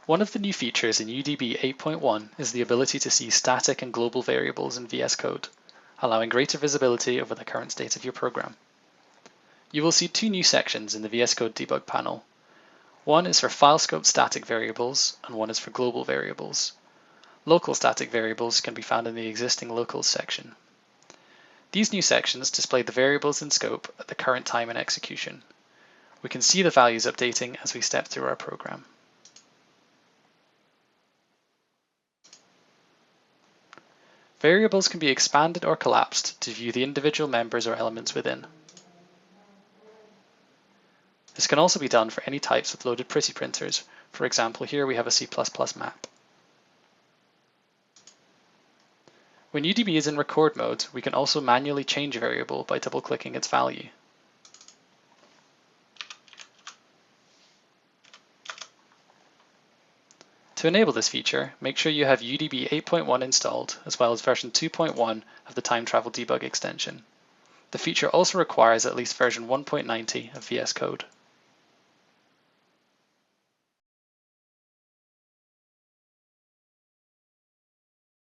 One of the new features in UDB 8.1 is the ability to see static and global variables in VS Code, allowing greater visibility over the current state of your program. You will see two new sections in the VS Code debug panel. One is for file scope static variables, and one is for global variables. Local static variables can be found in the existing locals section. These new sections display the variables in scope at the current time in execution. We can see the values updating as we step through our program. Variables can be expanded or collapsed to view the individual members or elements within. This can also be done for any types of loaded pretty printers. For example, here we have a C++ map. When UDB is in record mode, we can also manually change a variable by double-clicking its value. To enable this feature, make sure you have UDB 8.1 installed, as well as version 2.1 of the Time Travel Debug extension. The feature also requires at least version 1.90 of VS Code.